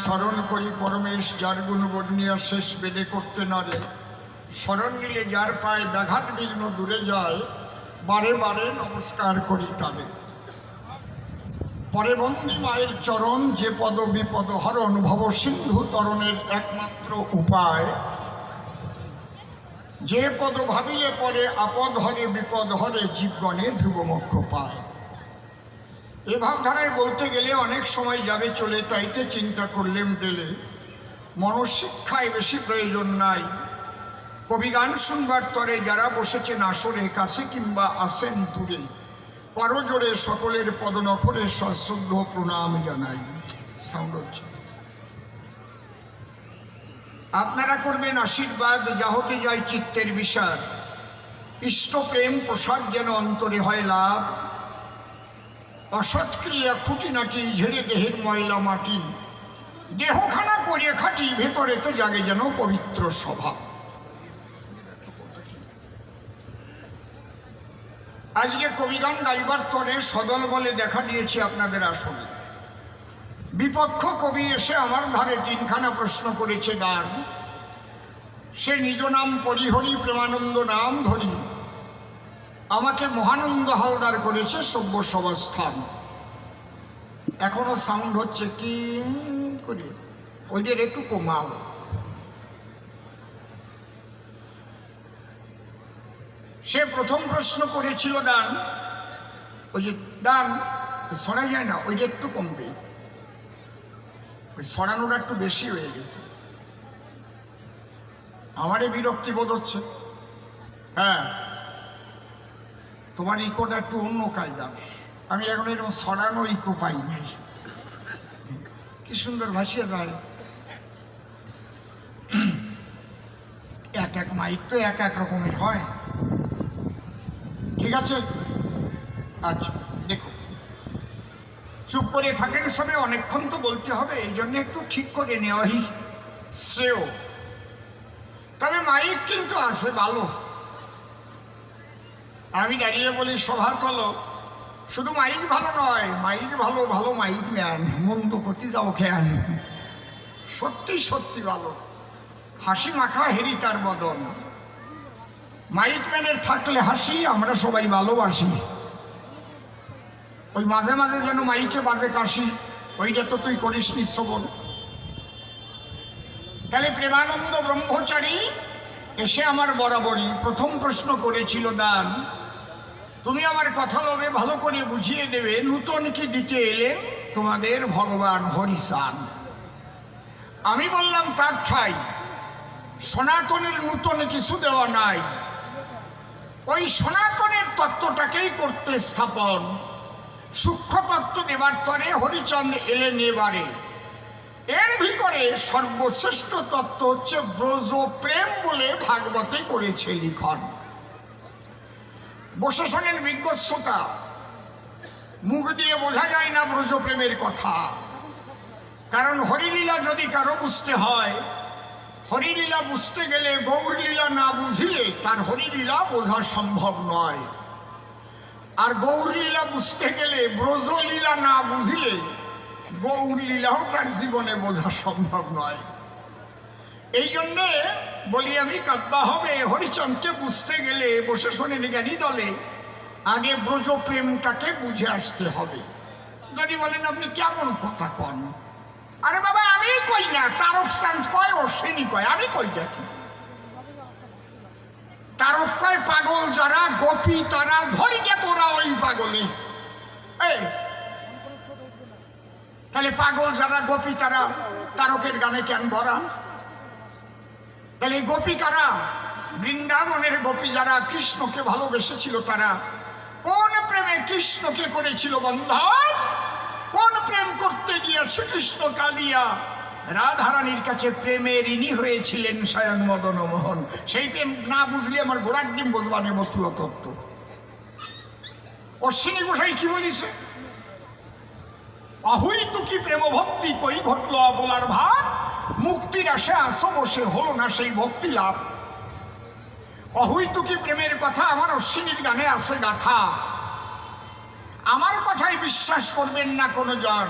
স্মরণ করি পরমেশ যার গুণ বর্ণিয়া শেষ বেদে করতে নারে। স্মরণ নিলে যার পায় ব্যাঘাত বিঘ্ন দূরে যায়, বারে বারে নমস্কার করি তারে। পরে বন্দী মায়ের চরণ, যে পদ বিপদ হরণ, ভব সিন্ধু তরণের একমাত্র উপায়। যে পদ ভাবিলে পরে আপদ হরে বিপদ হরে, জীবগণে ধ্রুব মোক্ষ পায়। এ ভাবধারায় বলতে গেলে অনেক সময় যাবে চলে, তাইতে চিন্তা করলেম গেলে মনশিক্ষায় বেশি প্রয়োজন নাই। কবি গান শুনবার তরে যারা বসেছেন আসরে, কাছে কিংবা আসেন দূরে, করজোরে সকলের পদনফরে সশ্রদ্ধ প্রণাম জানাই। সাউন্ড হচ্ছে। আপনারা করবেন আশীর্বাদ, যা হতে যায় চিত্তের বিষাদ। ইষ্ট প্রেম প্রসাদ যেন অন্তরে হয় লাভ। অসৎক্রিয়া খুঁটিনাটি ঝেড়ে দেহের ময়লা মাটি, দেহখানা করিয়া খাটি ভেতরে তো জাগে যেন পবিত্র স্বভাব। আজকে কবিগান গাইবার তরে সদল বলে দেখা দিয়েছি আপনাদের আসলে। বিপক্ষ কবি এসে আমার ধারে তিনখানা প্রশ্ন করেছে গান। সে নিজ নাম পরিহরি, প্রেমানন্দ নাম ধরি, আমাকে মহানন্দ হালদার করেছে সভ্য সভাস্থান। এখনো সাউন্ড হচ্ছে কি করি, ওইটার একটু কমাও। সে প্রথম প্রশ্ন করেছিল দান, ওই যে দান সরা যায় না, ওইটা একটু কমবে, ওই সরানোটা একটু বেশি হয়ে গেছে। আমারই বিরক্তি বোধ হচ্ছে। হ্যাঁ, তোমার ইকোটা একটু অন্য কায়দা। আমি এখন এরকম সরানো ইকো পাই নাই। কি সুন্দর ভাসিয়ে যায়। এক এক মাইক তো এক এক রকমের হয়। ঠিক আছে, আচ্ছা দেখো, চুপ করে থাকেন সবে, অনেকক্ষণ তো বলতে হবে, এই জন্য একটু ঠিক করে নেওয়াই শ্রেয়। তবে মাইক কিন্তু আছে ভালো। আমি দাঁড়িয়ে বলি সভা তলো, শুধু মাইক ভালো নয়, মাইক ভালো, ভালো মাইক ম্যান, মন্দ করতে যাও খেয়ান। সত্যি সত্যি ভালো, হাসি মাখা হেরি তার বদন। মাইক ম্যানের থাকলে হাসি, আমরা সবাই ভালোবাসি। ওই মাঝে মাঝে যেন মাইকে বাজে কাশি, ওইটা তো তুই করিস নি শ্রবণ। তাহলে প্রেমানন্দ ব্রহ্মচারী এসে আমার বরাবরই প্রথম প্রশ্ন করেছিল দান, তুমি আমার কথা লোভে ভালো করে বুঝিয়ে দেবে, নূতন কি দিতে এলেন তোমাদের ভগবান হরিচান। আমি বললাম তার ঠাই সনাতনের নূতন কিছু দেওয়া নাই, ওই সনাতনের তত্ত্বটাকেই করতে স্থাপন। সূক্ষ্ম তত্ত্ব দেবার তরে হরিচন্দ্র এলেন এবারে। এর ভিতরে সর্বশ্রেষ্ঠ তত্ত্ব হচ্ছে ব্রজ প্রেম বলে ভাগবতে করেছে লিখন। বসে শোনেন বিজ্ঞ শ্রোতা, মুখ দিয়ে বোঝা যায় না ব্রজ প্রেমের কথা। কারণ হরিলীলা যদি কারো বুঝতে হয়, হরিলীলা বুঝতে গেলে গৌরলীলা না বুঝিলে তার হরিলীলা বোঝা সম্ভব নয়। আর গৌরলীলা বুঝতে গেলে ব্রজলীলা না বুঝিলে গৌরলীলাও তার জীবনে বোঝা সম্ভব নয়। এই জন্যে বলি আমি, কাব্যা হবে হরিচন্দ্রকে বুঝতে গেলে বসে শোনেন জ্ঞানী দলে আগে ব্রজ প্রেমটাকে বুঝে আসতে হবে। যদি বলেন আপনি কেমন কথা কন, আরে বাবা আমি কই না, তারক চাঁদ কয়, অশ্বিনী কয়, আমি কই দেখি। তারক কয় পাগল যারা, গোপী তারা, ধরি গে তোরা ওই পাগলে। তাহলে পাগল যারা, গোপী তারা, তারকের গানে কেন ভরা? তাহলে গোপী কারা? বৃন্দাবনের গোপী যারা কৃষ্ণকে ভালোবেসেছিল, তারা কোন প্রেমে কৃষ্ণকে করেছিল বন্ধন? কোন প্রেম করতে গিয়েছে কৃষ্ণ কালিয়া রাধারানীর কাছে প্রেমের ঋণী হয়েছিলেন স্বয়ং মদন মোহন। সেই প্রেম না বুঝলে আমার গোড়ার ডিম বুঝবা নেব তুয় তত্ত্ব। অশ্বিনী গোসাই কি বলিছে? অহৈতুকী প্রেম ভক্তি কই ঘটল বলার ভাব, মুক্তির আশা আসো বসে হলো না সেই ভক্তি লাভ। অহৈতুকী প্রেমের কথা আমার অশ্বিনীর গানে আছে গাথা। আমার কথায় বিশ্বাস করবেন না কোনো জন,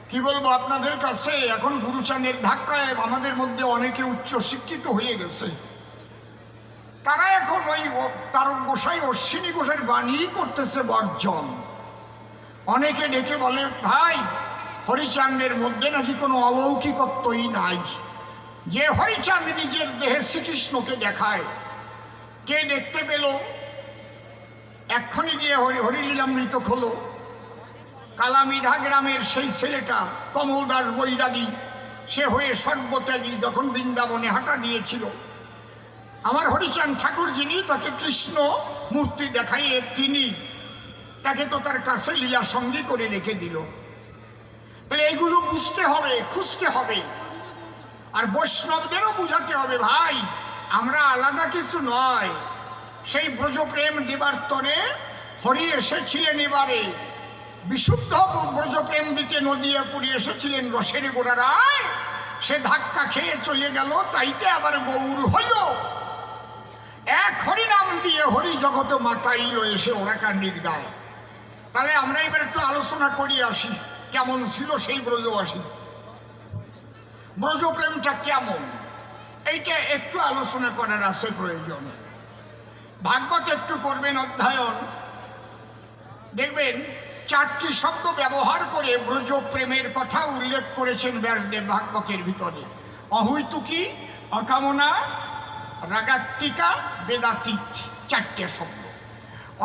কি বলবো আপনাদের কাছে, এখন গুরুচাঁদের ধাক্কায় আমাদের মধ্যে অনেকে উচ্চ শিক্ষিত হয়ে গেছে। তারা এখন ওই তারক গোসাই অশ্বিনী গোসাইয়ের বাণী করতেছে বর্জন। অনেকে ডেকে বলে, ভাই হরিচাঁদের মধ্যে নাকি কোনো অলৌকিকত্বই নাই। যে হরিচাঁদ নিজের দেহে শ্রীকৃষ্ণকে দেখায়, কে দেখতে পেল? এক্ষুনি গিয়ে হরিলীলামৃত খোলো। কালামিধা গ্রামের সেই ছেলেটা কমল দাস বৈরাগী, সে হয়ে সর্বত্যাগী যখন বৃন্দাবনে হাঁটা দিয়েছিল, আমার হরিচাঁদ ঠাকুর যিনি তাকে কৃষ্ণ মূর্তি দেখাইয়ে তিনি তাকে তো তার কাছে লীলা সঙ্গী করে রেখে দিল। তাহলে এইগুলো বুঝতে হবে, খুঁজতে হবে, আর বৈষ্ণবদেরও বুঝাতে হবে, ভাই আমরা আলাদা কিছু নয়। সেই ব্রজপ্রেম দেবার তরে হরি এসেছিলেন এবারে, বিশুদ্ধ ব্রজপ্রেম দিতে নদিয়াপুরে এসেছিলেন রসের গোড়ারায়, সে ধাক্কা খেয়ে চলে গেল, তাইতে আবার গৌর হইল। এক হরিনাম দিয়ে হরি জগত মাতাইল এসে ওরাকান্ডির গায়ে। তাহলে আমরা এবার একটু আলোচনা করি আসি, কেমন ছিল সেই ব্রজবাসী, ব্রজপ্রেমটা কেমন, এইটা একটু আলোচনা করার আছে প্রয়োজন। ভাগবত একটু করবেন অধ্যয়ন, দেখবেন 4টি শব্দ ব্যবহার করে ব্রজপ্রেমের কথা উল্লেখ করেছেন ব্যাসদেব ভাগবতের ভিতরে। অহৈতুকী, অকামনা, রাগাত্মিকা, বেদাতীত, 4টে শব্দ।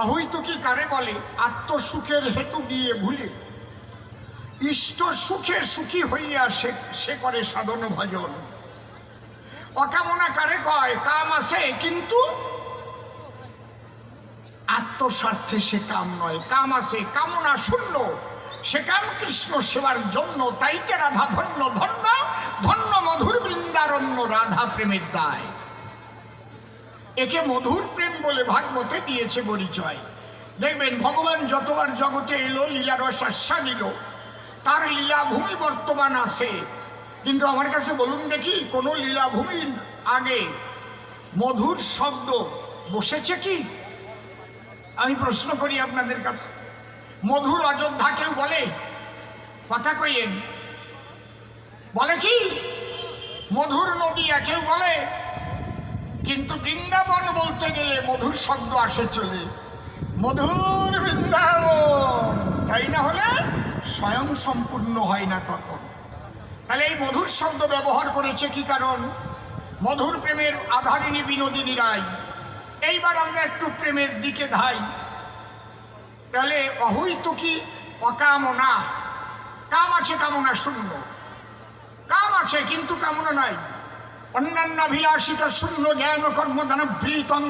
অহৈতুকী কারে বলে? আত্মসুখের হেতু দিয়ে ভুলে ইষ্ট সুখে সুখী হইয়া সে করে সাধন ভজন। অকামনা কারে কয়? কাম আছে কিন্তু আত্মস্বার্থে সে কাম নয়, কাম আছে কামনা শূন্য, সে কাম কৃষ্ণ সেবার জন্য, তাইতে রাধা ধন্য ধন্য ধন্য মধুর বৃন্দারণ্য রাধা প্রেমের দায়। একে মধুর প্রেম বলে ভাগবতে দিয়েছে পরিচয়। দেখবেন ভগবান যতবার জগতে এলো লীলারস আস্বাদিল, তার লীলাভূমি বর্তমান আছে, কিন্তু আমার কাছে বলুন দেখি কোন লীলাভূমির আগে মধুর শব্দ বসেছে কি? আমি প্রশ্ন করি আপনাদের কাছে। মধুর অযোধ্যা কেউ বলে? কথা কইয়েন, বলে কি? মধুর নদিয়া কেউ বলে? কিন্তু বৃন্দাবন বলতে গেলে মধুর শব্দ আসে চলে, মধুর বৃন্দাবন, তাই না হলে স্বয়ং সম্পূর্ণ হয় না তখন। তাহলে এই মধুর শব্দ ব্যবহার করেছে কি কারণ? মধুর প্রেমের আধারিণী বিনোদিনী রায়। এইবার আমরা একটু প্রেমের দিকে ধাই। তাহলে অহৈতুকী, অকামনা, কাম আছে কামনা শূন্য, কাম আছে কিন্তু কামনা নাই। অন্যান্য অভিলাষিতা শূন্য জ্ঞান কর্মদান বৃতং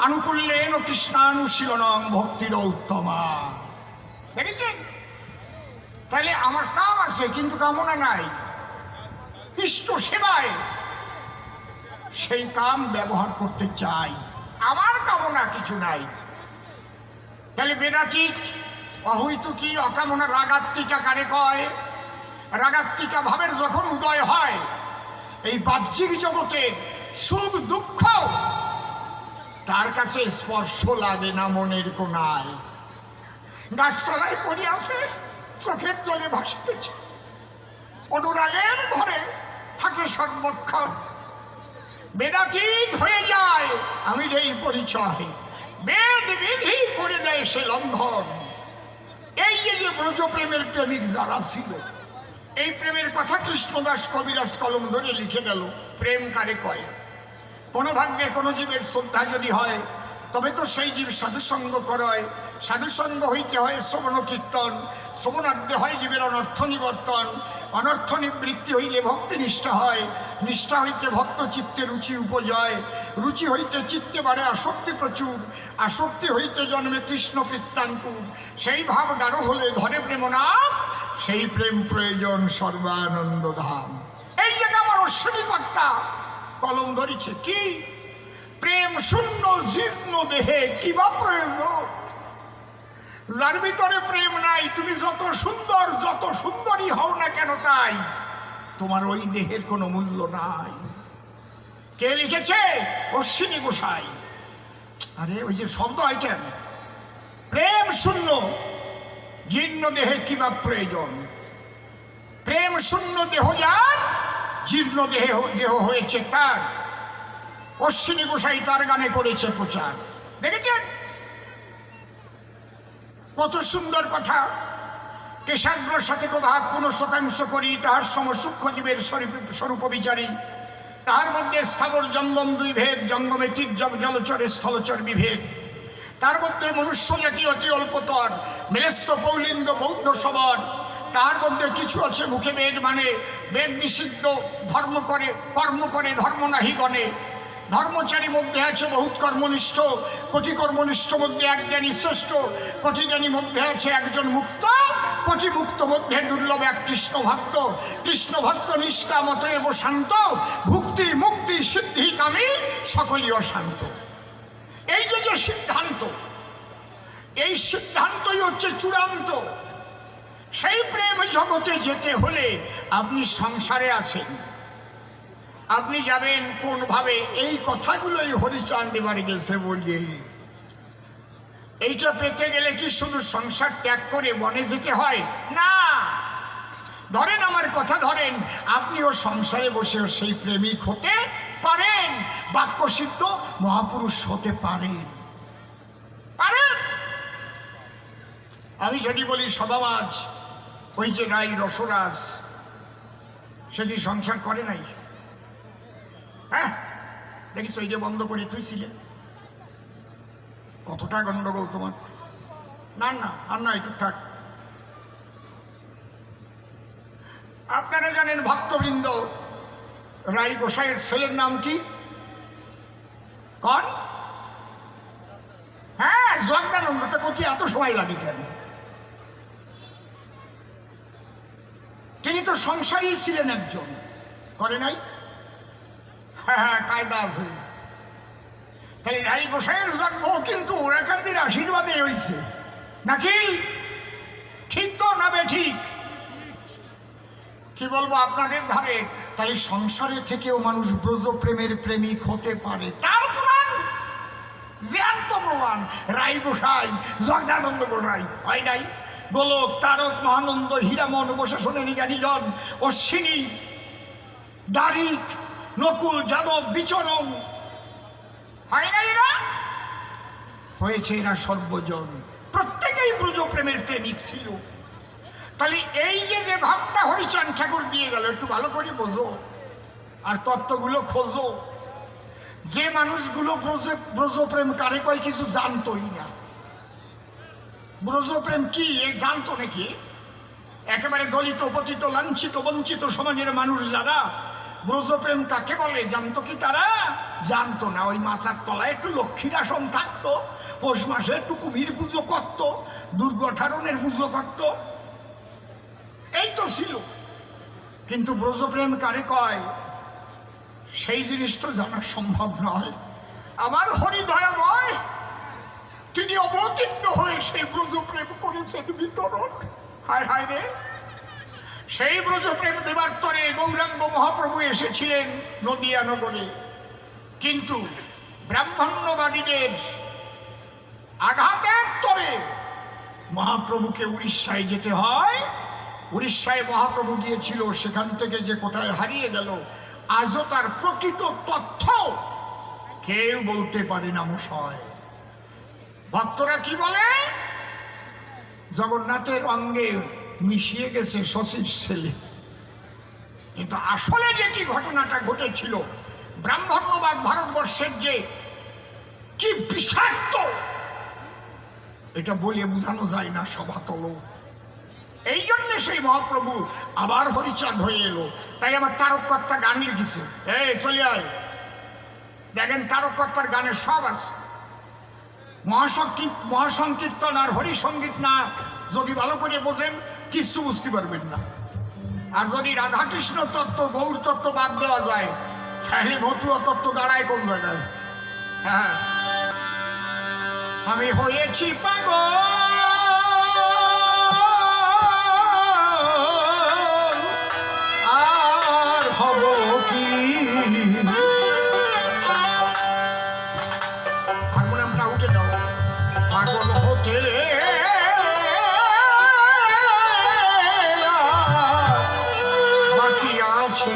আনুকূল্যেন কৃষ্ণানুশীলনং ভক্তির উত্তমা। দেখেছেন? তাহলে আমার কাম আছে কিন্তু কামনা নাই, ইষ্ট সেবায় সেই কাম ব্যবহার করতে চাই, আমার কামনা কিছু নাই। তাহলে বেদাতীত, অহৈতুকী, অকামনা, রাগাত্মিকা কারে কয়? রাগাত্মিকা ভাবের যখন উদয় হয় এই বাহ্যিক জগতে সুখ দুঃখ তার কাছে স্পর্শ লাগে না মনের কোনায়। গাছতলায় পড়ে আছে, চোখের জলে ভাসিতেছে, অনুরাগের ঘরে থাকে সর্বক্ষণ। বেদাতীত হয়ে যায় আমি এই পরিচয়, বেদ বিধি করে দেয় সে লঙ্ঘন। এই যে ব্রজপ্রেমের প্রেমিক যারা ছিল, এই প্রেমের কথা কৃষ্ণদাস কবিরাজ কলম ধরে লিখে গেল। প্রেম কারে কয়? কোন ভাগ্যে কোন জীবের শ্রদ্ধা যদি হয় তবে তো সেই জীব সাধুসঙ্গ করায়, সাধুসঙ্গ হইতে হয় শ্রবণ কীর্তন, শ্রবণাদ্যে হয় জীবের অনর্থ নিবর্তন, অনর্থ নিবৃত্তি হইলে ভক্তি নিষ্ঠা হয়, নিষ্ঠা হইতে ভক্ত চিত্তে রুচি উপজয়, রুচি হইতে চিত্তে বাড়ে আসক্তি প্রচুর, আসক্তি হইতে জন্মে কৃষ্ণ বৃত্তাঙ্কুর, সেই ভাব গাঢ় হলে ধরে প্রেম নাম, সেই প্রেম প্রয়োজন সর্বানন্দ ধাম। এই জায়গা আমার অশ্বিনী কর্তা কলম ধরেছে কি? প্রেম শূন্য জীর্ণ দেহে কিবা প্রয়োজন? যার ভিতরে প্রেম নাই, তুমি যত সুন্দর যত সুন্দরী হও না কেন, তাই তোমার ওই দেহের কোনো মূল্য নাই। কে লিখেছে? অশ্বিনী গোসাই। আরে ওই যে শব্দ হয় কেন? প্রেম শূন্য জীর্ণ দেহে কিবা প্রয়োজন। প্রেম শূন্য দেহ যার, জীর্ণ দেহ হয়েছে তার। অশ্বিনী গোসাই তার গানে করেছে প্রচার। দেখেছেন কত সুন্দর কথা। কেশাগ্র সাথে ভাগ 15% করি, তাহার সম সূক্ষ্ম জীবের স্বরূপ বিচারী। তাহার মধ্যে স্থাবর জঙ্গম দুই ভেদ, জঙ্গমে তীর্যক জলচরে স্থলচর বিভেদ। তার মধ্যে মনুষ্য জাতি অতি অল্পতর, মেলেস্য পৌলিন্দ বৌদ্ধ সবর। তার মধ্যে কিছু আছে মুখে বেদ মানে, বেদ নিষিদ্ধ ধর্ম করে কর্ম করে ধর্ম নাহি গণে। ধর্মচারী মধ্যে আছে বহুত কর্মনিষ্ঠ, কোটি কর্মনিষ্ঠ মধ্যে এক জ্ঞানী শ্রেষ্ঠ। কোটি জ্ঞানী মধ্যে আছে একজন মুক্ত, কোটি মুক্ত মধ্যে দুর্লভ এক কৃষ্ণ ভক্ত। কৃষ্ণ ভক্ত নিষ্কাম অতএব শান্ত, ভুক্তি মুক্তি সিদ্ধি কামী সকলই অশান্ত। এই যে সিদ্ধান্ত, এই সিদ্ধান্তই হচ্ছে চূড়ান্ত। সেই প্রেম জগতে যেতে হলে আপনি সংসারে আছেন, আপনি যাবেন কোন ভাবে? এই কথাগুলোই হরিচাঁদ এবারে গেছে বলিয়ে। এইটা পেতে গেলে কি শুধু সংসার ত্যাগ করে বনে যেতে হয়? না। ধরেন আমার কথা ধরেন, আপনিও সংসারে বসেও সেই প্রেমিক হতে পারেন, বাক্যসিদ্ধ মহাপুরুষ হতে পারেন। আমি যদি বলি সবাবাজ, ওই যে রাই রসরাজ, সে কি সংসার করে নাই? হ্যাঁ, দেখিস ওই যে বন্ধ করে তুইছিলে, কতটা গন্ডগোল তোমার। না না আর না, একটু থাক। আপনারা জানেন ভক্তবৃন্দ, রাই গোসাইয়ের ছেলের নাম কি? কন? হ্যাঁ, জগদানন্দ। তা কোথায় এত সময় লাগে কেন? তিনি তো সংসারী ছিলেন একজন, করে নাই? হ্যাঁ, কায়দা আছে। তাই রাই গোসাইয়ের জন্ম কিন্তু ওরাকান্দির আশীর্বাদে হয়েছে নাকি? ঠিক তো না বেঠিক? কি বলবো আপনাদের ধারে। তাই সংসারে থেকেও মানুষ ব্রজ প্রেমের প্রেমিক হতে পারে। তার প্রমাণ, জ্যান্ত প্রমাণ রাই গোসাই, জগদানন্দ গোসাই। হয় নাই? গোলক, তারক, মহানন্দ, হীরামন, উপশাসনে নিজ্ঞানীজন, অশ্বিনী, দারিক, নকুল, যাদব, বিচরণ। হয় না? এরা হয়েছে, এরা সর্বজন। প্রত্যেকেই ব্রজ প্রেমের প্রেমিক ছিল। তাহলে এই যে ভাবটা হরিচাঁদ ঠাকুর দিয়ে গেল, একটু ভালো করে বোঝো আর তত্ত্বগুলো খোঁজো। যে মানুষগুলো ব্রজপ্রেম কারে কয় কিছু জানতোই না। ব্রজপ্রেম কি জানতো নাকি? একেবারে দলিত, পতিত, লাঞ্ছিত, বঞ্চিত সমাজের মানুষ যারা, ব্রজপ্রেম কাকে বলে জানতো কি? তারা জানতো না। ওই মাছার তলায় একটু লক্ষ্মীর আসন থাকতো, পৌষ মাসে একটু কুমির পুজো করত, দুর্গঠারণের পুজো করত, এই তো ছিল। কিন্তু ব্রজপ্রেম কারে কয় সেই জিনিস তো জানা সম্ভব নয়। আমার হরিদয়াময় তিনি অবতীর্ণ হয়ে সেই ব্রজপ্রেম করেছেন বিতরণ। হায় হায় রে, সেই ব্রজপ্রেম দেবার তরে গৌরাঙ্গ মহাপ্রভু এসেছিলেন নদিয়া নগরে। কিন্তু ব্রাহ্মণ্যবাদীদের আঘাতের তরে মহাপ্রভুকে উড়িষ্যায় যেতে হয়। উড়িষ্যায় মহাপ্রভু গিয়েছিল, সেখান থেকে যে কোথায় হারিয়ে গেল আজও তার প্রকৃত তথ্য কেউ বলতে পারে না মশায়। ভক্তরা কি বলে? জগন্নাথের অঙ্গে মিশিয়ে গেছে শশীর ছেলে। কিন্তু আসলে যে কি ঘটনাটা ঘটেছিল, ব্রাহ্মণ্যবাদ ভারতবর্ষের যে কি বিষাক্ত, এটা বলে বোঝানো যায় না সভাতল। এই জন্য সেই মহাপ্রভু আবার হরিচাঁদ হয়ে এলো। তাই আমার তারককর্তা গান লিখেছে। এই চলে আয়, দেখেন তারককর্তার গানে সব আছে। মহাসংকীর্তন আর হরিসঙ্গীত না যদি ভালো করে বোঝেন কিছু বুঝতে পারবেন না। আর যদি রাধাকৃষ্ণ তত্ত্ব, গৌর তত্ত্ব বাদ দেওয়া যায়, তাহলে মথুরা তত্ত্ব দাঁড়ায় কোন জায়গায়? হ্যাঁ, আমি হয়েছি পাগল, আর হব কি? হারমোনিয়ামটা উঠে দাও। পাগল হতে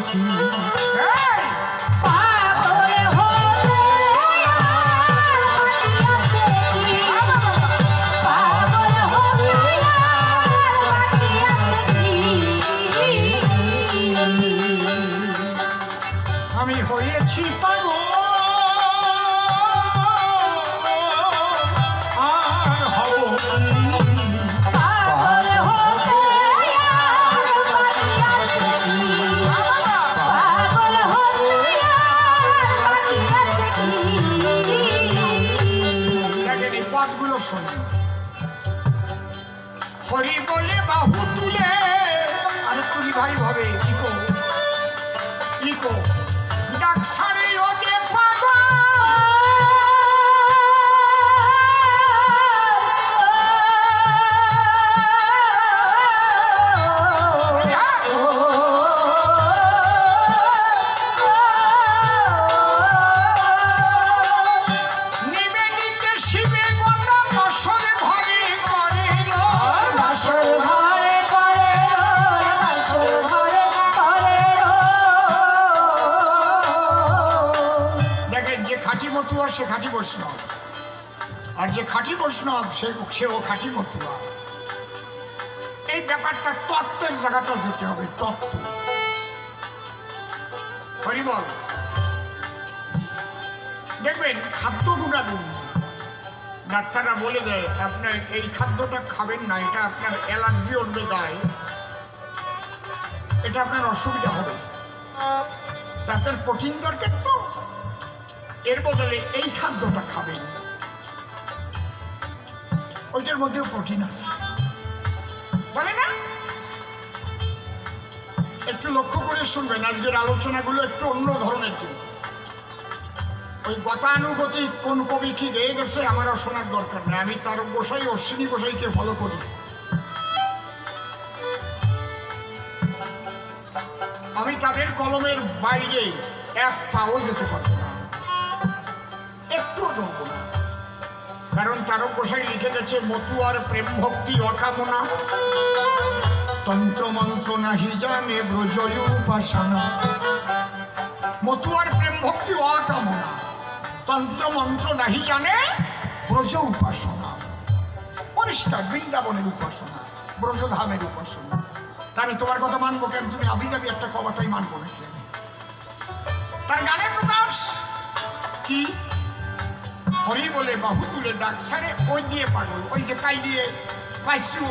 কি এই, পাগল হলে বাকি আছে কি পাগল হলে বাকি আছে কি আমি হয়েছি পাগল আর হব কি? পাগল হলে বাকি আছে কি পাগল হলে বাকি আছে কি দেখেন এই পদগুলো শোনেন। হরি বলে বাহু তুলে, আরে তুলি ভাই ভাবে ইকো ইকো ডাকসারে ওকে পাগল। নিবে নিতে শিবে গদা বসরে ঘরে করে রো। বাসর ঘরে করে বাসর ঘরে করে দেখেন যে খাঁটি মতুয়া সে খাঁটি বৈষ্ণব, আর যে খাঁটি বৈষ্ণব সেও খাঁটি মতুয়া। এই ব্যাপারটা তত্ত্বের জায়গাটা যেতে হবে, তত্ত্ব। হরিবল দেখবেন খাদ্য গুণাগুণ ডাক্তাররা বলে দেয় আপনার এই খাদ্যটা খাবেন না, এটা আপনার অ্যালার্জি উঠবে গায়ে, এটা আপনার অসুবিধা হবে। তা আপনার প্রোটিন দরকার তো, এর বদলে এই খাদ্যটা খাবেন, ওইটার মধ্যেও প্রোটিন আছে বলে না। একটু লক্ষ্য করে শুনবেন, আজকের আলোচনাগুলো একটু অন্য ধরনের। কিন্তু ওই গতানুগতিক কোন কবি কি গেয়ে গেছে আমারও শোনার দরকার নেই। আমি তার গোসাই অশ্বিনী গোসাইকে ফলো করি। আমি তাদের কলমের বাইরে এক পাও যেতে পারবো না, একটুও ধরবো না। কারণ তারক গোসাই লিখে গেছে মতুয়ার প্রেম ভক্তি অকামনা, তন্ত্র মন্ত্র নাহি জানে ব্রজয় উপাসনা। মতুয়ার প্রেম ভক্তি অকামনা, তন্ত্র মন্ত্র নাহি জানে ব্রজ উপাসনা। পরিষ্কার বৃন্দাবনের উপাসনা, ব্রজধামের উপাসনা। তা আমি তোমার কথা মানবো কেন? তুমি আবি যাবি একটা কথাই মানবো নাকি আমি? তার গানের প্রকাশ কি? হরি বলে বাহু তুলে ডাক ছাড়ে ওই দিয়ে পাগল। ওই যে কাই দিয়ে পাইছো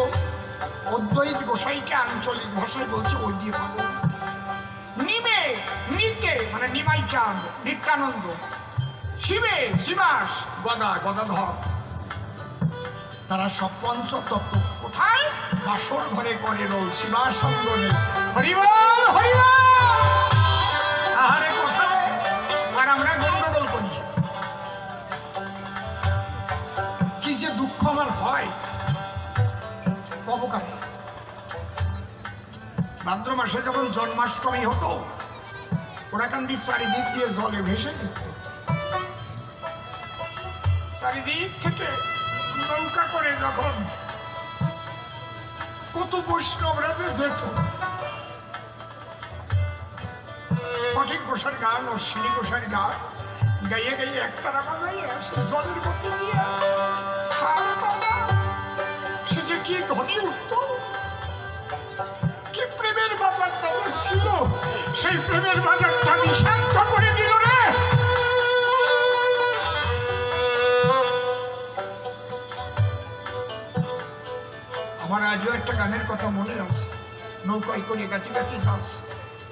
অদ্বৈত গোসাইকে আঞ্চলিক ভাষায় বলছে ওই দিয়ে পাগল। নিবে নিতে মানে নিমাই চাঁদ নিত্যানন্দ, শিবে শিবাস গদা গদাধর, তারা সব পঞ্চতত্ত্ব কোথায়? বাসর ঘরে করে রোল শিবাসঙ্গনে। হরিবল হরিবল আহারে কোথায়? আর আমরা গন্ডগোল করি। কি যে দুঃখ আমার হয় কবকারে। ভাদ্র মাসে যখন জন্মাষ্টমী হতো, ওরাকান্দির চারিদিক দিয়ে জলে ভেসে যেত। চারিদিক থেকে নৌকা করে যখন কত বৈষ্ণবরা যে যেত, ফটিক গোসার গান, অশ্বিনী গোসার গান গাইয়ে গাইয়ে একতারা বাজাইয়ে সে জলের মধ্যে দিয়ে সে যে কি ধ্বনি উঠত, কি প্রেমের বাজারটা ছিল, সেই প্রেমের বাজারটা নিঃশান্ত করে দিল রে। আমার আজও একটা গানের কথা মনে আছে। নৌকায় করে গাছি গাছি যাচ্ছে,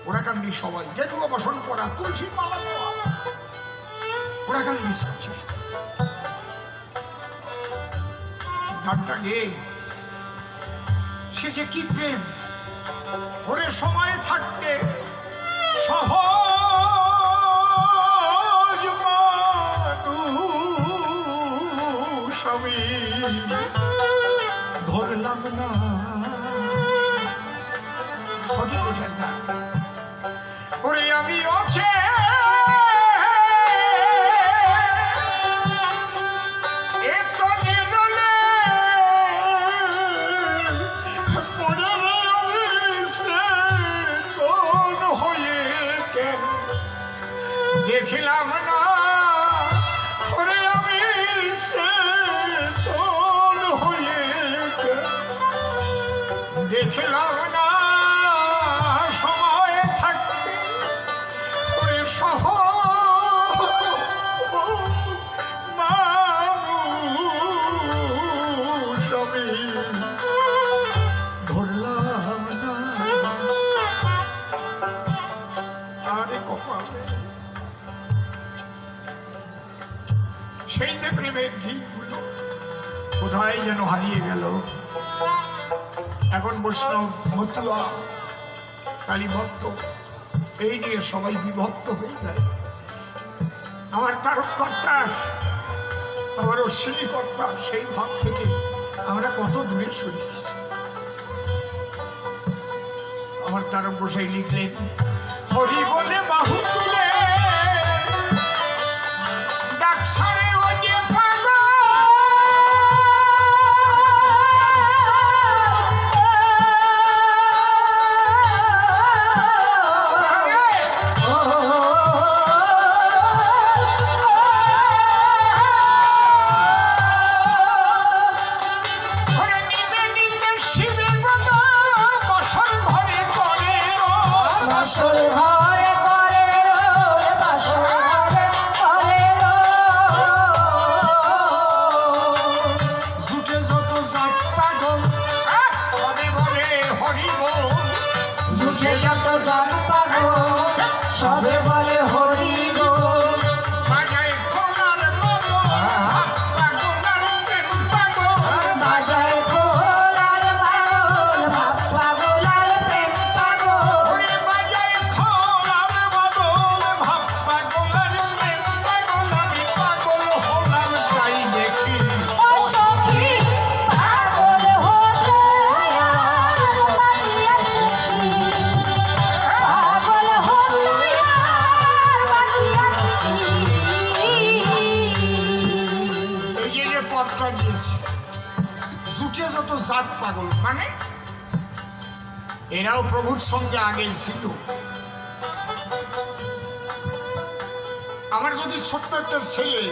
ওরা কান্দি সবাই গেরুয়া বসন করা, তুলসী মালা নেওয়া, ওরা কান্দি যাচ্ছে। গানটা গেয়ে সে যে কি প্রেম, ওরে সময় থাকতে সহজ মানুষ আমি ধরলাম না। ওরে আমি আছে হয়ে দেখিলাম না ওরে আমি সে তোর হয়ে দেখিলাম না সময় থাকতে ওরে সহ মানুষ আমি ধরলাম না। আরে কপালে সেই যে প্রেমের দিকগুলো কোথায় যেন হারিয়ে গেল। এখন বৈষ্ণব, মতুয়া, কালীভক্ত এই নিয়ে সবাই বিভক্ত হয়ে যায়। আমার তারককর্তা, আমার অশ্বিনী কর্তা, সেই ভাব থেকে আমরা কত দূরে সরে গেছি। আমার তারক গোসাই লিখলেন, হরি বলে বাহু তুলে ডাকসারে ও যে পাগল। ওরে নিবে নিতে শিবের ব্রত বসন ঘরে করে রো। বাসর ঘরে করে রোল, বাসর ঘরে করে রোল। জুটে যত জাত পাগল সবে বলে হরি বল। ঝুঁকে যত জাত পাগল সবে বলে হরি বল। বাজায় খোলার মতো পাগলার প্রেম পাগল। বাজায় খোলার পাগল, ভাব পাগলার প্রেম পাগল। ওরে বাজায় খোলার বদল ভাব পাগলার প্রেম পাগল। আমি পাগল হলাম তাই দেখি। ও সখী পাগল হতে আর বাকি আছে কি? পাগল হতে আর বাকি আছে কি? এই যে পথটা দিয়েছে, জুটে যত জাত পাগল, মানে এরাও প্রভুর সঙ্গে আগেই ছিল। আমার যদি ছোট্ট একটা ছেলে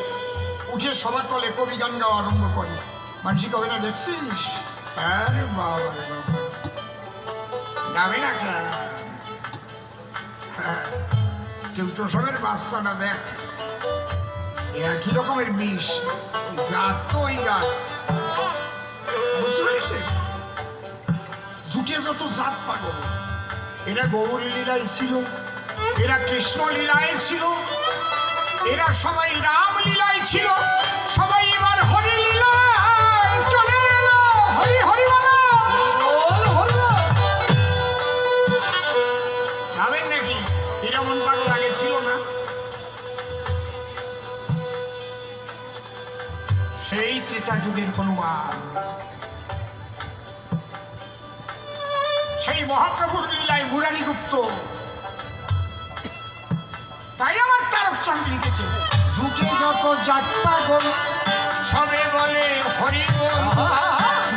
উঠে সবার তলে কবি গান গাওয়া আরম্ভ করে, মানসি কবে না দেখছিস? আরে বাবা রে বাবা, গাবে না কেন? হ্যাঁ, কেউ চোষণের বাচ্চাটা দেখ, একই রকমের বিষ, জাত তো ওই গান, বুঝতে পেরেছেন? জুটে যত জাত পাগল, এরা গৌরী লীলায় ছিল, এরা কৃষ্ণ লীলায় ছিল, এরা সবাই রাম লীলায় ছিল, সবাই এবার হরি লীলায় চলে এলো। হরি হরি বলো। যাবেন নাকি? হীরামন পাগল আগে ছিল না? সেই ত্রেতা যুগের হনুমান, সেই মহাপ্রভুর লীলায় মুরারি গুপ্ত। তাই আমার তারকচাঁদ লিখেছে, ঝুঁকে যত জাত পাগল সবে বলে হরি বল।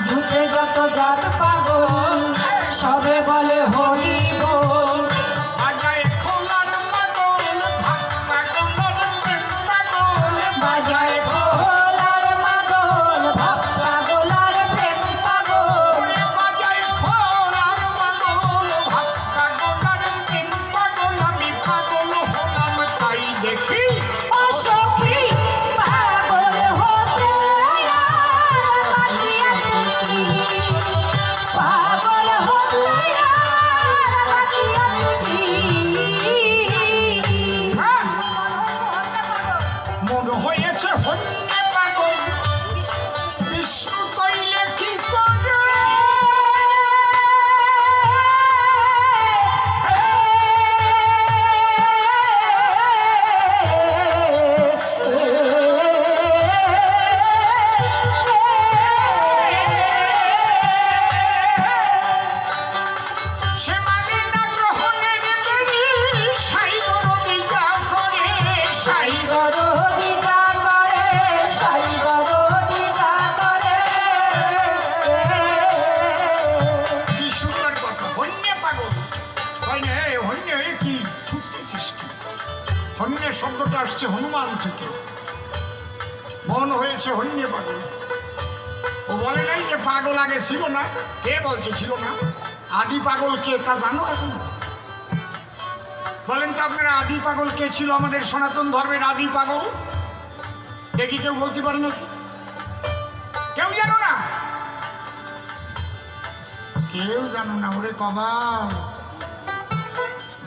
ঝুঁকে যত জাত পাগল সবে বলে হরি বল। বাজায় খোলার পাগল ভাব পাগলার প্রেম পাগল। বাজায় খোলার পাগল, ভাব পাগলার প্রেম পাগল। ওরে বাজায় খোলার পাগল ভাব পাগলার প্রেম পাগল। আমি পাগল হলাম তাই দেখি। ও সখী পাগল হতে আর বাকি আছে কি? পাগল হতে আর বাকি হন্যে শব্দটা আসছে হনুমান থেকে, মন হয়েছে হন্যে পাগল। ও বলে নাই যে পাগল আগে ছিল না। কে বলছে ছিল না? আদি পাগল কে তা জানো এখন? বলেন তো আপনারা আদি পাগল কে ছিল আমাদের সনাতন ধর্মের আদি পাগল? দেখি কেউ বলতে পারে নাকি? কেউ জানো না? কেউ জানো না? ওরে কবাল।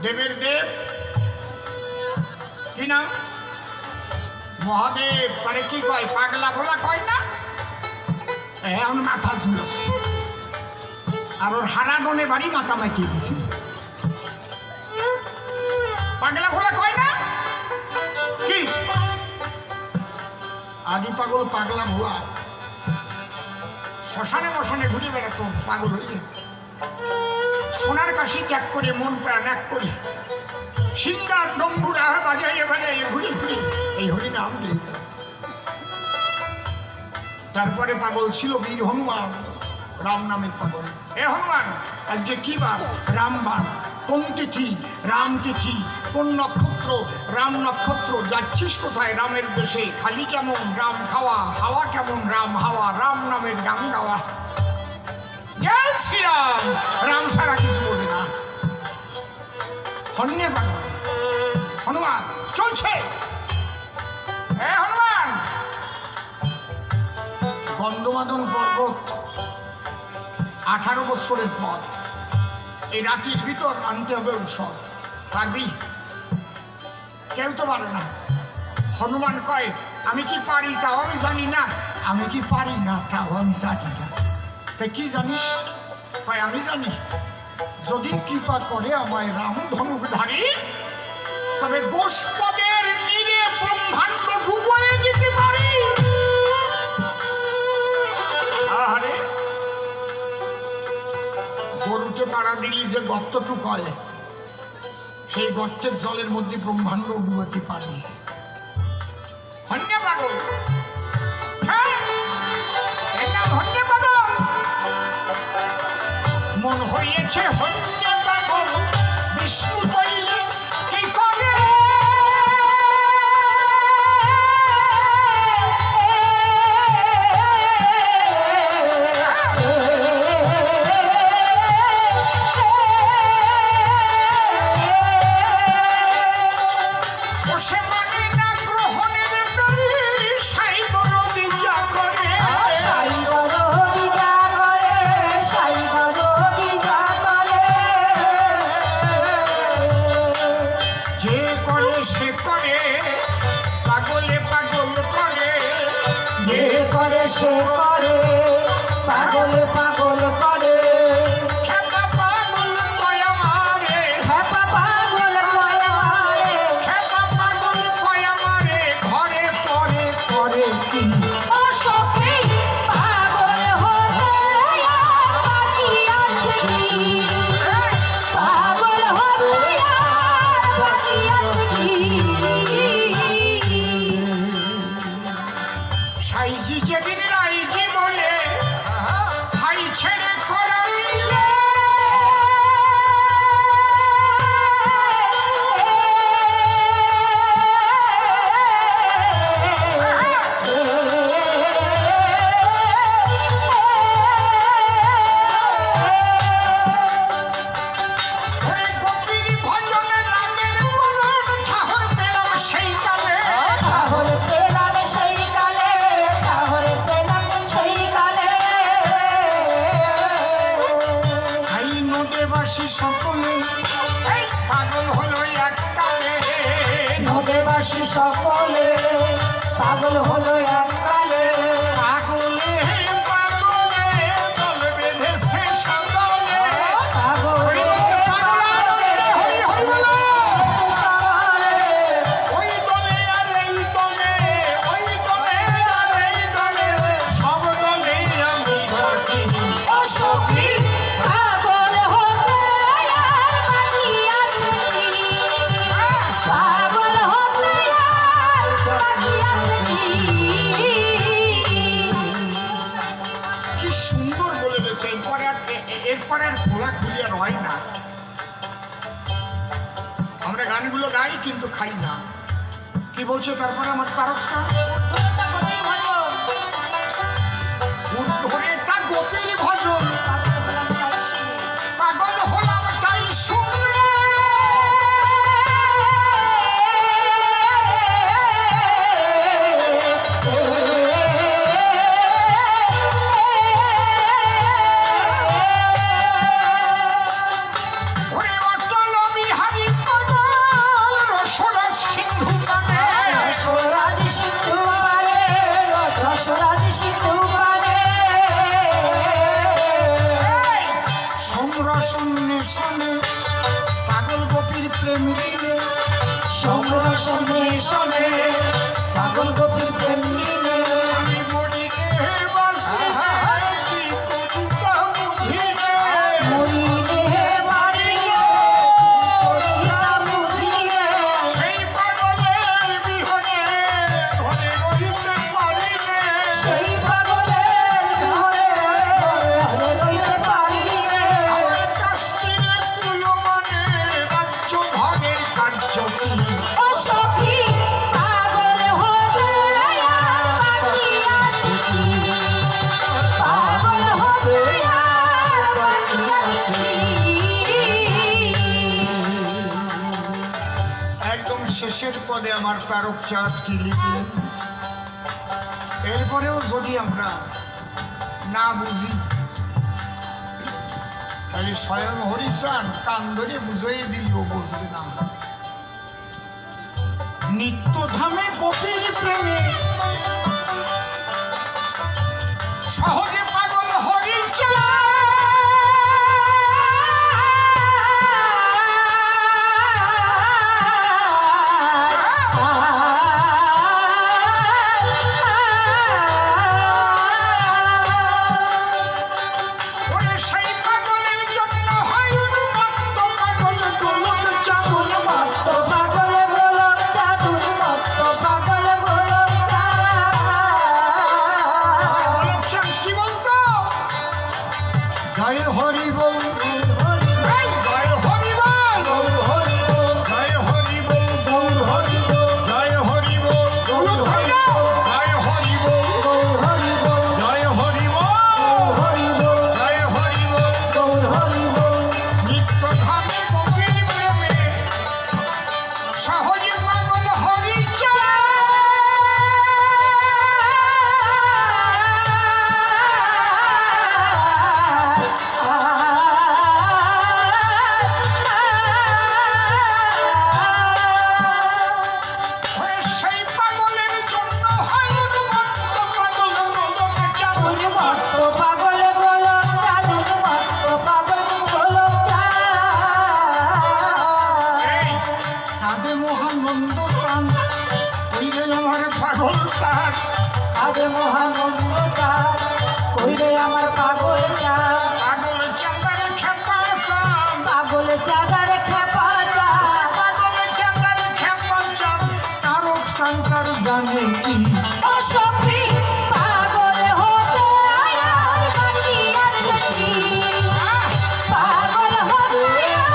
দেবের দেব কি না? মহাদেব। তারে কি কয়? পাগলা ভোলা কয় না? এখন মাথা ঝুলছে, আর ওর হারাদনে বাড়ি মাথা মাখিয়ে দিছিল। পাগলা ভোলা কয় না কি? আদি পাগল পাগলা ভোলা শ্মশানে মশানে ঘুরে বেড়াতো পাগল হয়ে। সোনার কাশি ত্যাগ করে মন প্রাণ এক করে সিংহার ডম্বুরা বাজাইয়ে বাজাইয়ে ঘুরে ঘুরে এই হরিনাম দিয়ে। তারপরে পাগল ছিল বীর হনুমান, রাম নামের পাগল। এ হনুমান, আজকে কি বার? রামবার। কোন তিথি? রাম তিথি। কোন নক্ষত্র? রাম নক্ষত্র। যাচ্ছিস কোথায়? রামের দেশে। খালি কেমন? রাম খাওয়া। হাওয়া কেমন? রাম হাওয়া। রাম নামের গান গাওয়া। জয় শ্রীরাম। রাম ছাড়া কিছু বলে না। হন্যে পাগল হনুমান চলছে। এ হনুমান, গন্ধমাদন পর্বত 18 বৎসরের পথ। এই রাতির ভিতর আনতে হবে ঔষধ। পারবি? কেউ তো পারে না। হনুমান কয়, আমি কি পারি তাও আমি জানি না। আমি কি পারি না তাও আমি জানি না। তাই কি জানিস? কয়, আমি জানি যদি কৃপা করে আমায় রাম ধনুক ধারী, তবে গোষ্পদের নীরে ব্রহ্মাণ্ড ডুবয়ে দিতে পারি। আরে গরুতে পাড়া দিলি যে গর্তটুক হয়, সেই গর্তের জলের মধ্যে ব্রহ্মাণ্ড ডুবাতে পারি। হন্যে পাগল। হ্যাঁ, এর নাম হন্যে পাগল। মন হইয়েছে হন্যে পাগল, বিষ্ণু কইলে কি করে? বসে মানে না গ্রহণের ডরি, সাই বড় দিয়া করে। সাই গরো দিজা করে, সাই গরো দিজা করে। যে করে সে করে, পাগলে পাগল করে। যে করে সে করে, পাগলে পাগল করে। খেপা পাগল কয় আমারে, হ্যাপা পাগল কয় আমারে। খেপা পাগল কয় আমারে, ঘরে পরে করে কি? ও সখী, পাগল হতে আর বাকি আছে কি? পাগল হতে আর বাকি আছে কি? সাইজি যেদিন রাইজি বলে হাই ছেড়ে করা নিলে, ওরে গোপীর ভজনে রাগের পরম ঠাহর পেলাম সেই কালে। তাহলে পেলাম সেই কালে, তাহলে পেলাম সেই কালে। হাই নদেবাসী সকলে এই পাগল হলো এককালে। নদেবাসী সকলে পাগল হলো এককালে। পাগলে পাগলে দল বেঁধেছে সদলে। পাগলে পাগলে হরি হরি বলো। সকলে। ওই দলে আর এই দলে, ওই দলে আর এই দলে, সব দলে আমি থাকি। ও সখী, পাগল হতে আর বাকি আছে কি? পাগল হতে আর বাকি আছে কি? কি সুন্দর বলে গেছে। এরপরে আর খোলা খুলি আর হয় না। আমরা গানগুলো গাই কিন্তু খাই না। কি বলছে তারপরে আমার তারকটা? ধরে তা গোপীর ভজন, পাগল হলাম তাই শুনলে। পাগল গোপীর প্রেম দিলে, সমরসনে শোনে পাগল গোপীর প্রেম দিলে, আমি মরি রে বাসি কি কবিতা বুঝিলে, মরি দেহে মারিলে করিয়া বুঝিলে, সেই পাগলের বিহনে ঘরে রহিতে পারিলে, সেই পাগলের ঘরে ঘরে রইতে পারিলে, আমার কাস্তিরে তুলো মানে রাজ্য ভাগের কার্য কি? ও সখী পাগল হতে আর বাকি আছে কি? পাগল হতে আর বাকি আছে কি? একদম শেষের পদে আমার তারক চাঁদ কি লিখলেন, এরপরেও যদি আমরা না বুঝি তাহলে স্বয়ং হরিচান কান ধরে বুঝিয়ে দিলেও বুঝবে না। নিত্যধামে গোপীর প্রেমে সহজে পাগল হরিচান, ওরে সেই পাগলের জন্য হয় উন্মত্ত পাগল গোলক চাঁদুর মাত্র। পাগল গোলক চাঁদুর মত্ত পাগল গোলক গোলক চাঁদ কি বলতো? জয় হরি বল, এই জয় হরি বল, জয় হরি বল, জয় হরি বল, জয় হরি বল, জয় হরি বল, জয় হরি বল। নিত্যধামে গোপীর প্রেমে সহজে পাগল হরিচাঁদ। ওরে সেই পাগলের জন্য হয় উন্মত্ত পাগল গোলক চাঁদুর মাত্র। পাগল গোলক চাঁদুর মত্ত পাগল গোলক চাঁদ। এই কাঁদে মহানন্দ চাঁদ, ওইরে আমার পাগল চাঁদ। আগে মহানন্দ চাঁদ কইরে আমার পাগল চাঁদ, পাগল চাঁদার খেপা চাঁদ, পাগল চাঁদার খেপা চাঁদ। পাগল চাঁদার খেপা চাঁদ, তারক শঙ্কর জানে কি? ও সখী পাগল হতে আর বাকি আছে কি? পাগল হতে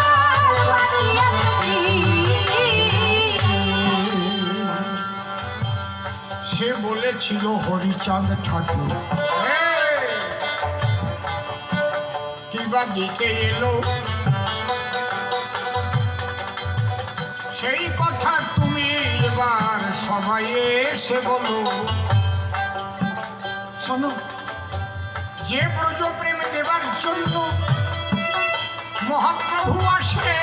আর বাকি আছে কি? সে বলেছিল হরিচাঁদ ঠাকুর, কিবা দিতে এলো, সেই কথা তুমি এবার সবাই এসে বলো। শোনো, যে ব্রজ প্রেম দেবার জন্য মহাপ্রভু আসে,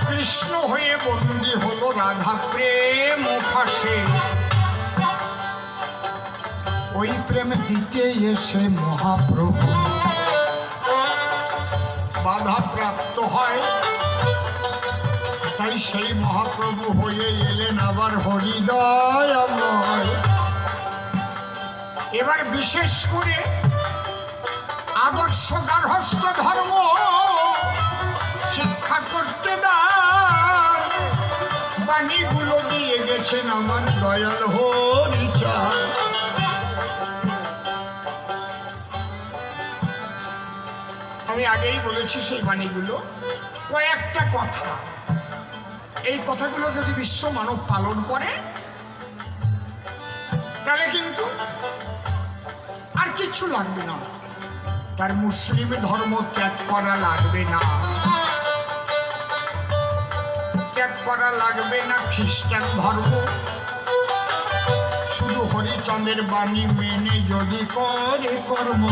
কৃষ্ণ হয়ে বন্দী হলো রাধা প্রেম ফাঁসে। ওই প্রেম দিতে এসে মহাপ্রভু বাধা প্রাপ্ত হয়, তাই সেই মহাপ্রভু হয়ে এলেন আবার হরিদয়াময়। এবার বিশেষ করে আদর্শ গার্হস্থ্য ধর্ম শিক্ষা করতে দান বাণীগুলো দিয়ে গেছেন আমার দয়াল হরিচাঁদ। আমি আগেই বলেছি সেই বাণীগুলো, কয়েকটা কথা এই কথাগুলো যদি বিশ্ব মানব পালন করে তাহলে কিন্তু আর কিছু লাগবে না, তার মুসলিম ধর্ম ত্যাগ করা লাগবে না, ত্যাগ করা লাগবে না খ্রিস্টান ধর্ম। শুধু হরিচন্দ্রের বাণী মেনে যদি করে কর্ম,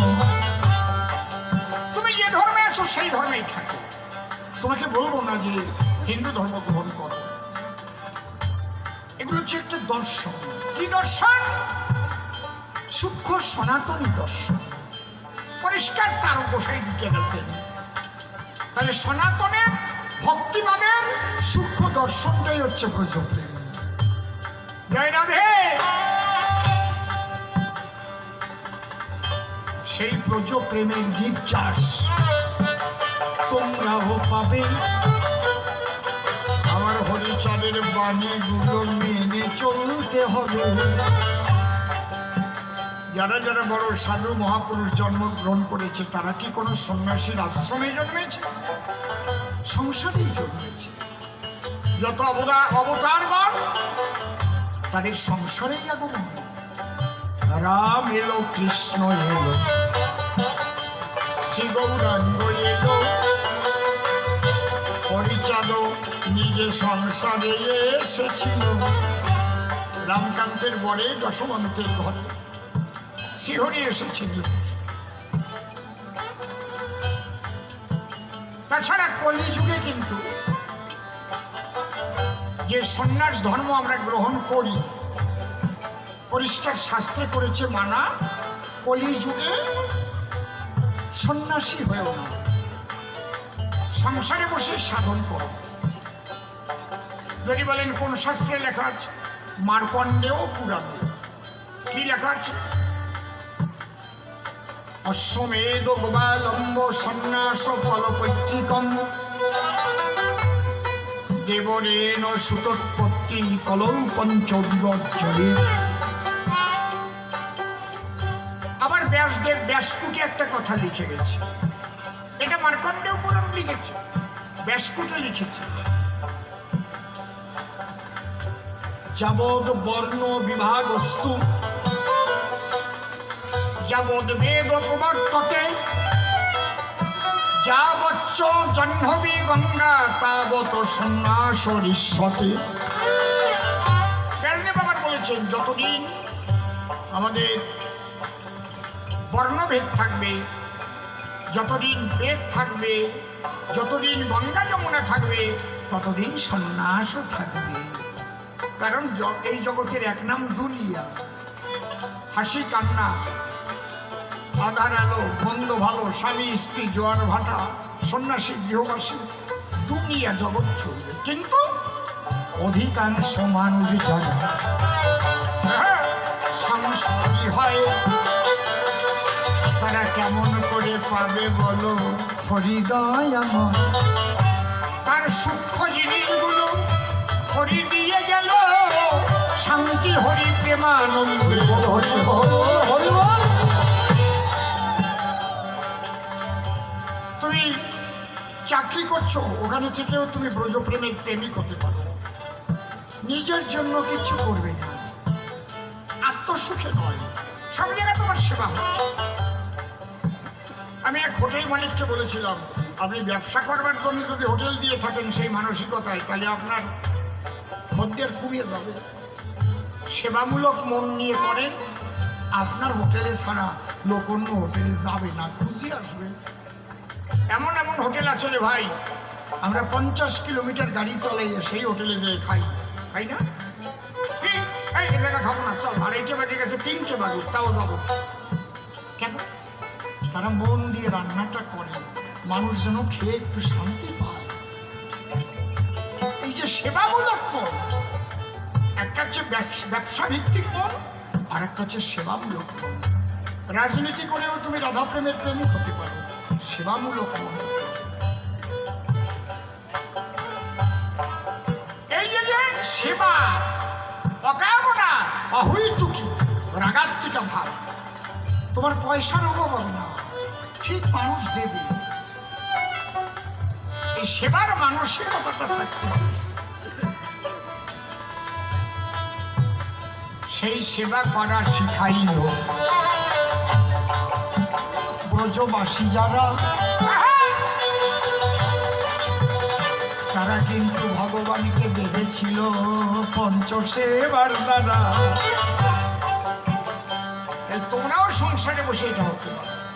তুমি যে ধর্মে আছো সেই ধর্মেই থাকো। তোমাকে বলবো না যে হিন্দু ধর্ম গ্রহণ করো, এগুলো হচ্ছে একটা দর্শন। কি দর্শন? সূক্ষ্ম সনাতনী দর্শন, পরিষ্কার তার গোসাই দিকে গেছেন। তাহলে সনাতনের ভক্তিভাবের সূক্ষ্ম দর্শনটাই হচ্ছে ব্রজপ্রেম। জয় রাধে। সেই ব্রজপ্রেমের নির্যাস তোমরাও পাবে। আমার হরিচাঁদের বাণীগুলো মেনে চলতে হবে। যারা যারা বড় সাধু মহাপুরুষ জন্মগ্রহণ করেছে তারা কি কোনো সন্ন্যাসীর আশ্রমে জন্মেছে? সংসারেই জন্মেছে। যত অবতারগণ তাদের সংসারেই আগমন। রাম এলো, কৃষ্ণ এলো, শ্রী গৌরাঙ্গ এলো, হরিচাঁদ নিজে সংসারে এসেছিল। রামকান্তের বরে যশবন্তের ঘরে শ্রীহরি এসেছিল। তাছাড়া কলিযুগে কিন্তু যে সন্ন্যাস ধর্ম আমরা গ্রহণ করি, পরিষ্কার শাস্ত্রে করেছে মানা, কলিযুগে সন্ন্যাসী হয়েও না, সংসারে বসে সাধন করো। যদি বলেন কোন শাস্ত্রে লেখা আছে? মার্কণ্ডেয় পুরাণে কি লেখা আছে? অশ্বমেধ গোপালম্ব সন্ন্যাস ফলপৈতৃকম দেবরেণ সুতোৎপত্তি কলৌ পঞ্চবিবর্জনে। আবার ব্যাসদেব ব্যাসকুটে একটা কথা লিখে গেছে, এটা মার্কণ্ডেয় পুরাণ লিখেছে, ব্যাসকুটে লিখেছে। যাবদ বর্ণ বিভাগস্তু যাবদ বেদ প্রবর্ততে যাবচ্চ জহ্নবী গঙ্গা তাবত সন্ন্যাসরিষ্যতে। ব্যাসদেব আবার বলেছেন যতদিন আমাদের বর্ণভেদ থাকবে, যতদিন বেদ থাকবে, যতদিন গঙ্গা যমুনা থাকবে, ততদিন সন্ন্যাসও থাকবে। কারণ এই জগতের এক নাম দুনিয়া। হাসি কান্না, আধার আলো, মন্দ ভালো, স্বামী স্ত্রী, জোয়ার ভাটা, সন্ন্যাসী গৃহবাসী, দুনিয়া জগৎ চলবে। কিন্তু অধিকাংশ মানুষ যারা সংসারী হয় তারা কেমন করে পাবে বলো হৃদয় আমার? তার সূক্ষ্ম জিনিসগুলো হরি দিয়ে গেল, শান্তি হরি প্রেমানন্দ। তুমি চাকরি করছো, ওখানে থেকেও তুমি ব্রজপ্রেমের প্রেমিক হতে পারো। নিজের জন্য কিছু করবে না, আত্মসুখে নয়, সব জায়গায় তোমার সেবা হচ্ছে। আমি এক হোটেল মালিককে বলেছিলাম, আপনি ব্যবসা করবার জন্য যদি হোটেল দিয়ে থাকেন সেই মানসিকতায়, তাহলে আপনার খদ্দের কমিয়ে যাবে। সেবামূলক মন নিয়ে করেন, আপনার হোটেলে ছাড়া লোক অন্য হোটেলে যাবে না, খুঁজে আসবে। এমন এমন হোটেল আছে রে ভাই, আমরা 50 কিলোমিটার গাড়ি চালাই সেই হোটেলে যেয়ে খাই, খাই না? এই জায়গা খাবো না, চল 2:30 বাজে গেছে, 3টে বাজুক, তাও যাবো। কেন? তারা মন দিয়ে রান্নাটা করে, মানুষ যেন খেয়ে একটু শান্তি পায়। এই যে সেবামূলক মন, একটা হচ্ছে ব্যবসা ভিত্তিক মন, আর একটা হচ্ছে সেবামূলক মন। রাজনীতি করেও তুমি রাধাপ্রেমের প্রেমিক হতে পারো, সেবামূলক মন। এই যে সেবা, অকামনা, অহৈতুকী, রাগাত্মিকা ভাব, তোমার পয়সার অভাব হবে না, ঠিক মানুষ দেবে। এই সেবার মানসিকতাটা থাকতে হবে। সেই সেবা করা শিখাইল। ব্রজবাসী যারা তারা কিন্তু ভগবানকে দেখেছিল পঞ্চসেবার দ্বারা। তোমরাও সংসারে বসে এটা হতে পারো।